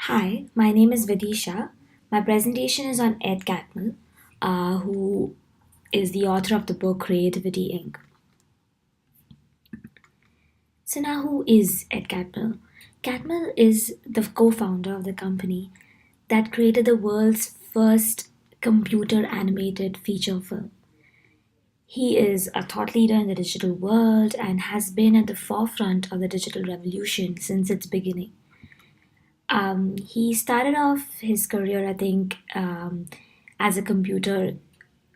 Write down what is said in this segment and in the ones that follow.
Hi, my name is Vidisha. My presentation is on Ed Catmull, who is the author of the book Creativity Inc. So, now who is Ed Catmull? Catmull is the co founder of the company that created the world's first computer animated feature film. He is a thought leader in the digital world and has been at the forefront of the digital revolution since its beginning. He started off his career, I think, as a computer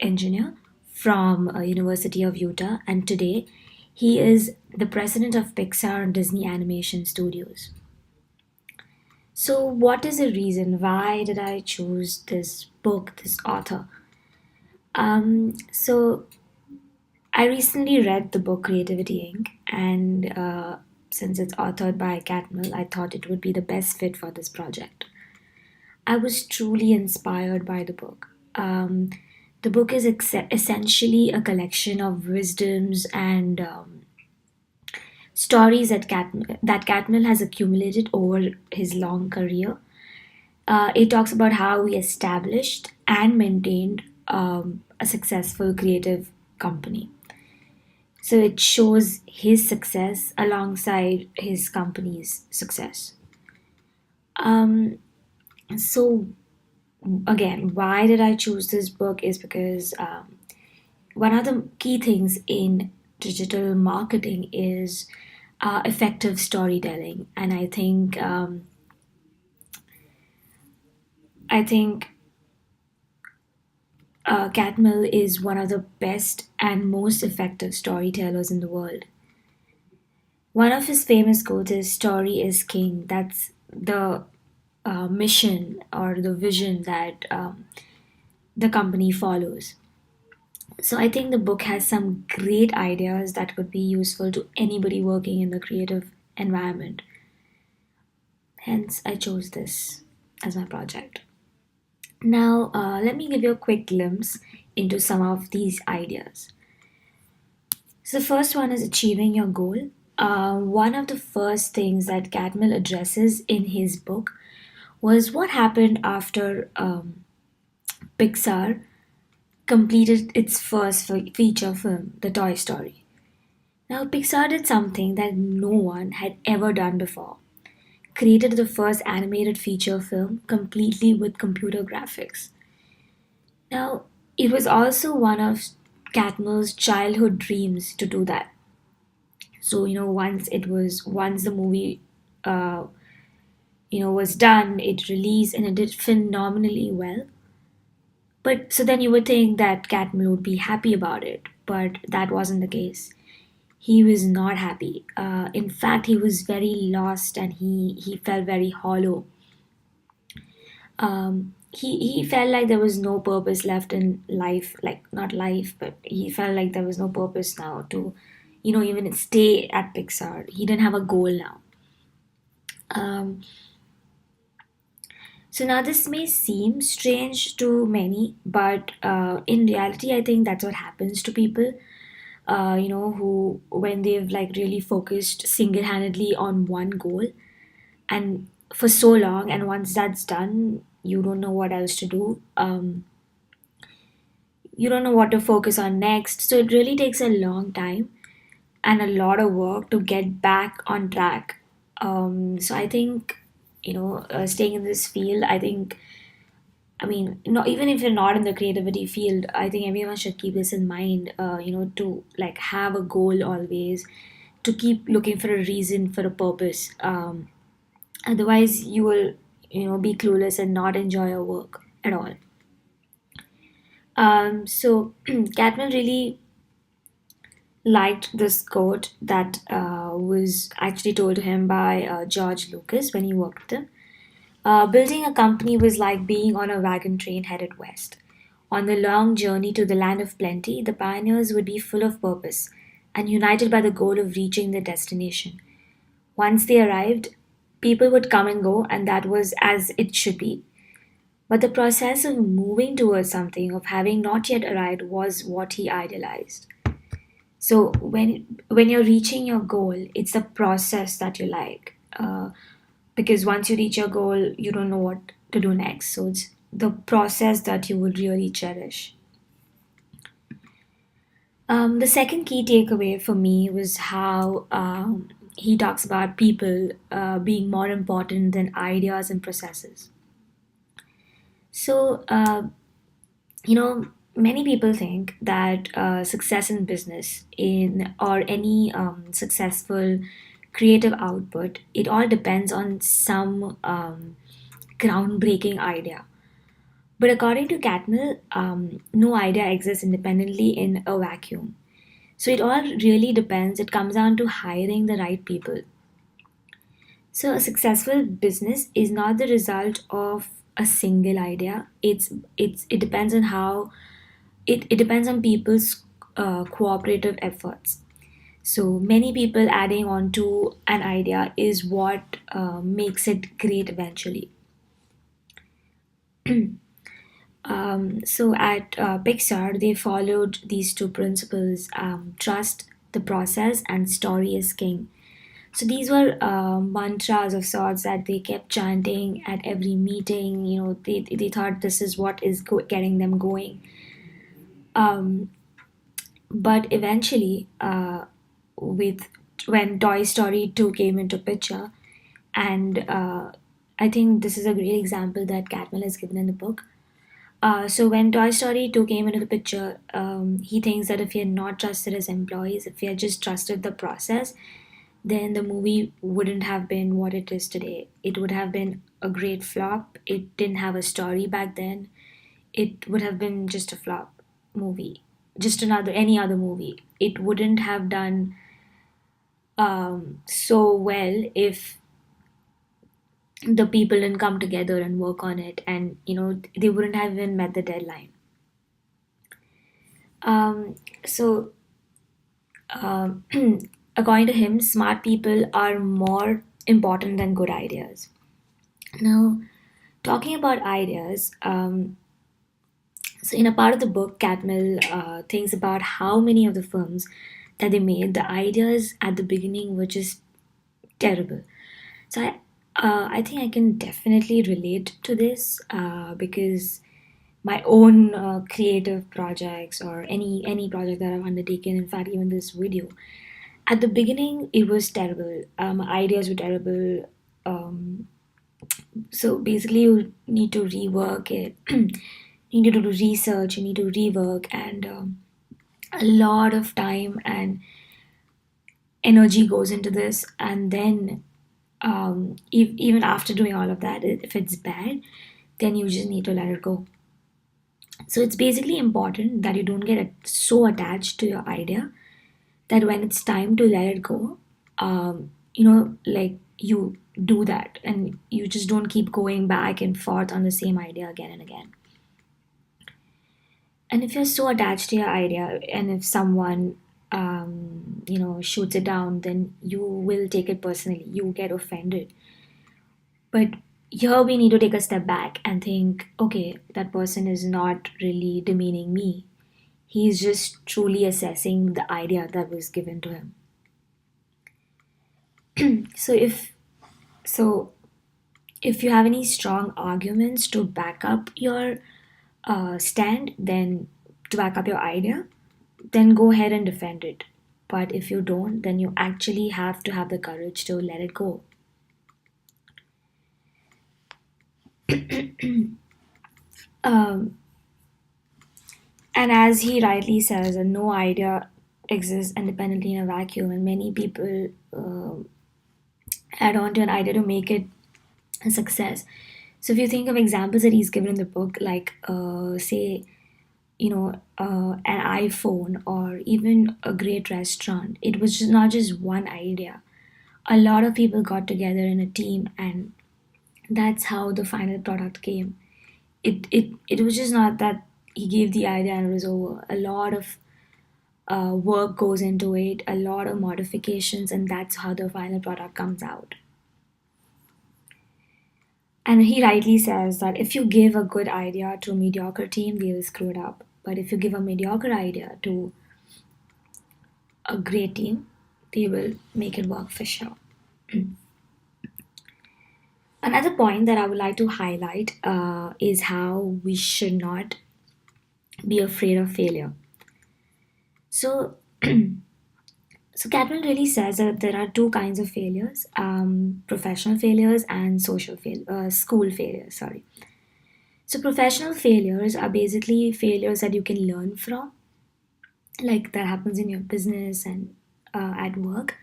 engineer from University of Utah, and today he is the president of Pixar and Disney Animation Studios. So, what is the reason? Why did I choose this book, this author? So I recently read the book Creativity Inc. and since it's authored by Catmull, I thought it would be the best fit for this project. I was truly inspired by the book. The book is essentially a collection of wisdoms and stories that Catmull has accumulated over his long career. It talks about how he established and maintained a successful creative company. So it shows his success alongside his company's success. Um, so again, why did I choose this book is because one of the key things in digital marketing is effective storytelling, and I think Catmull is one of the best and most effective storytellers in the world. One of his famous quotes is "Story is king." That's the mission or the vision that the company follows. So I think the book has some great ideas that could be useful to anybody working in the creative environment. Hence, I chose this as my project. Now, let me give you a quick glimpse into some of these ideas. So, the first one is achieving your goal. One of the first things that Catmull addresses in his book was what happened after Pixar completed its first feature film, The Toy Story. Now, Pixar did something that no one had ever done before, created the first animated feature film completely with computer graphics. Now, it was also one of Catmull's childhood dreams to do that. So, once the movie, uh, was done, it released and it did phenomenally well. But so then you would think that Catmull would be happy about it, but that wasn't the case. He was not happy. In fact, he was very lost and he felt very hollow. He felt like there was no purpose left in life, like not life, but he felt like there was no purpose now to, even stay at Pixar. He didn't have a goal now. Um, so now this may seem strange to many, but in reality, I think that's what happens to people. Who when they've like really focused single-handedly on one goal and for so long, and once that's done, you don't know what else to do. You don't know what to focus on next. So it really takes a long time and a lot of work to get back on track. So I think, staying in this field, I mean, not even if you're not in the creativity field, I think everyone should keep this in mind. To like have a goal always, to keep looking for a reason, for a purpose. Otherwise, you will, be clueless and not enjoy your work at all. So Catman really liked this quote that was actually told to him by George Lucas when he worked with him. Building a company was like being on a wagon train headed west. On the long journey to the land of plenty, the pioneers would be full of purpose and united by the goal of reaching their destination. Once they arrived, people would come and go, and that was as it should be. But the process of moving towards something, of having not yet arrived, was what he idealized. So when you're reaching your goal, it's the process that you like. because once you reach your goal, you don't know what to do next. So it's the process that you will really cherish. The second key takeaway for me was how he talks about people being more important than ideas and processes. So, many people think that success in business in or any successful creative output, it all depends on some groundbreaking idea. But according to Catmull, no idea exists independently in a vacuum. So it all really depends. It comes down to hiring the right people. So a successful business is not the result of a single idea. It depends on how it depends on people's cooperative efforts. So many people adding on to an idea is what makes it great eventually. So at Pixar, they followed these two principles: trust the process and story is king. So these were mantras of sorts that they kept chanting at every meeting. They thought this is what is getting them going. Um, but eventually, with when Toy Story 2 came into picture, and I think this is a great example that Catmull has given in the book. So when Toy Story 2 came into the picture, he thinks that if he had not trusted his employees, if he had just trusted the process, then the movie wouldn't have been what it is today. It would have been a great flop. It didn't have a story back then. It would have been just a flop movie, just another any other movie. It wouldn't have done so well if the people didn't come together and work on it, and they wouldn't have even met the deadline. So um, according to him, smart people are more important than good ideas. Now, talking about ideas, so in a part of the book, Catmull thinks about how many of the films that they made, the ideas at the beginning were just terrible. So I think I can definitely relate to this because my own creative projects or any project that I've undertaken, in fact, even this video, at the beginning it was terrible. Ideas were terrible. So basically, you need to rework it. You need to do research. You need to rework, and a lot of time and energy goes into this. And then, even after doing all of that, if it's bad, then you just need to let it go. So it's basically important that you don't get so attached to your idea that when it's time to let it go, like you do that and you just don't keep going back and forth on the same idea again and again. And if you're so attached to your idea, and if someone shoots it down, then you will take it personally, you get offended. But here we need to take a step back and think, okay, that person is not really demeaning me, he's just truly assessing the idea that was given to him. So if so if you have any strong arguments to back up your stand, then to back up your idea, then go ahead and defend it. But if you don't, then you actually have to have the courage to let it go. Um, and as he rightly says, no idea exists independently in a vacuum, and many people add on to an idea to make it a success. So if you think of examples that he's given in the book, like say, an iPhone or even a great restaurant, it was just not just one idea. A lot of people got together in a team, and that's how the final product came. It was just not that he gave the idea and it was over. A lot of work goes into it, a lot of modifications, and that's how the final product comes out. And he rightly says that if you give a good idea to a mediocre team, they will screw it up. But if you give a mediocre idea to a great team, they will make it work for sure. Another point that I would like to highlight is how we should not be afraid of failure. So, so Catmull really says that there are two kinds of failures: professional failures and school failures. Sorry. So, professional failures are basically failures that you can learn from, like that happens in your business and at work.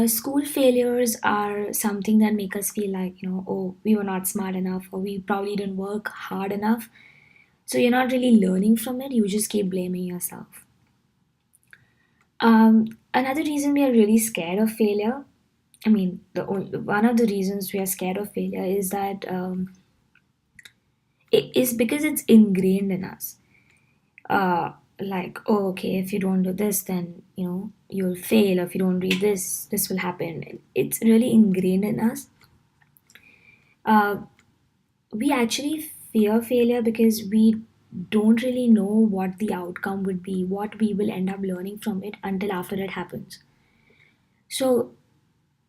School failures are something that make us feel like, oh, we were not smart enough, or we probably didn't work hard enough. So you're not really learning from it, you just keep blaming yourself. Another reason we are really scared of failure, I mean, one of the reasons we are scared of failure is that it is because it's ingrained in us. Like, oh, okay, if you don't do this, then you'll fail. Or if you don't read this, this will happen. It's really ingrained in us. uh, we actually fear failure because we don't really know what the outcome would be, what we will end up learning from it until after it happens. So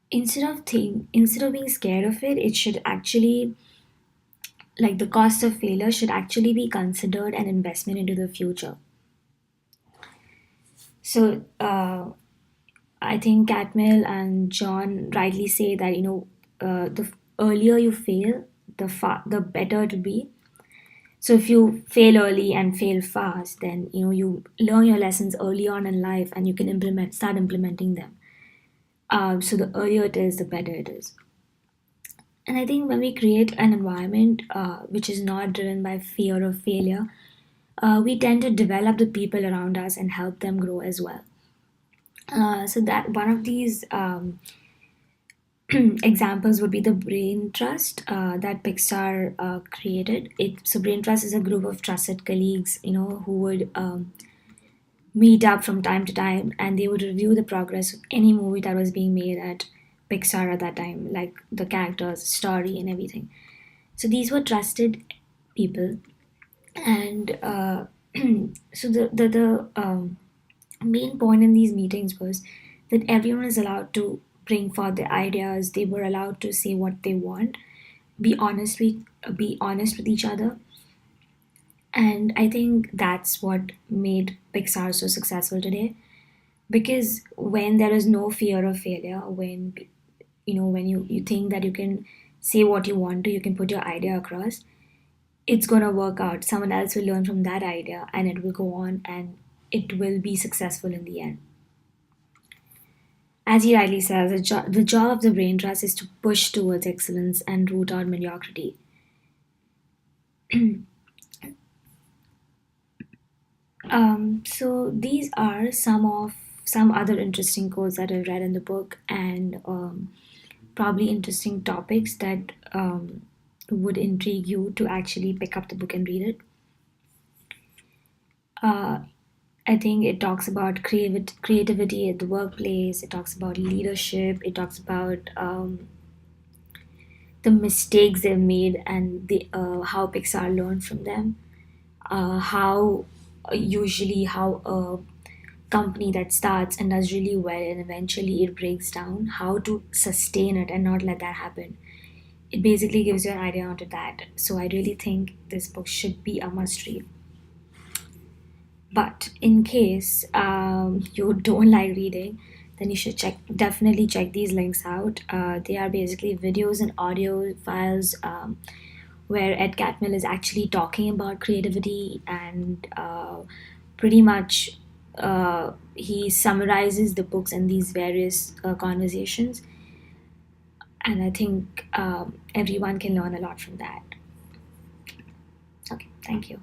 instead of being scared of it, it should actually, like, the cost of failure should actually be considered an investment into the future. So I think Catmill and John rightly say that the earlier you fail, the better to be. So if you fail early and fail fast, then you learn your lessons early on in life, and you can start implementing them. So the earlier it is, the better it is. And I think when we create an environment which is not driven by fear of failure, we tend to develop the people around us and help them grow as well. So that one of these examples would be the brain trust that Pixar created. So brain trust is a group of trusted colleagues, who would meet up from time to time, and they would review the progress of any movie that was being made at Pixar at that time, like the characters, story, and everything. So these were trusted people, and so the main point in these meetings was that everyone is allowed to bring forth their ideas. They were allowed to say what they want, be honest with each other. And I think that's what made Pixar so successful today, because when there is no fear of failure, when you think that you can say what you want to, you can put your idea across, it's going to work out. Someone else will learn from that idea, and it will go on, and it will be successful in the end. As he rightly says, the job of the brain trust is to push towards excellence and root out mediocrity. So these are some other interesting quotes that I read in the book, and probably interesting topics that would intrigue you to actually pick up the book and read it. Uh, I think it talks about creativity at the workplace. It talks about leadership. It talks about the mistakes they've made, and how Pixar learned from them. How usually how a company that starts and does really well and eventually it breaks down, how to sustain it and not let that happen. It basically gives you an idea onto that. So I really think this book should be a must read. But in case you don't like reading, then you should definitely check these links out. They are basically videos and audio files, where Ed Catmull is actually talking about creativity, and pretty much he summarizes the books in these various conversations. And I think everyone can learn a lot from that. Okay, thank you.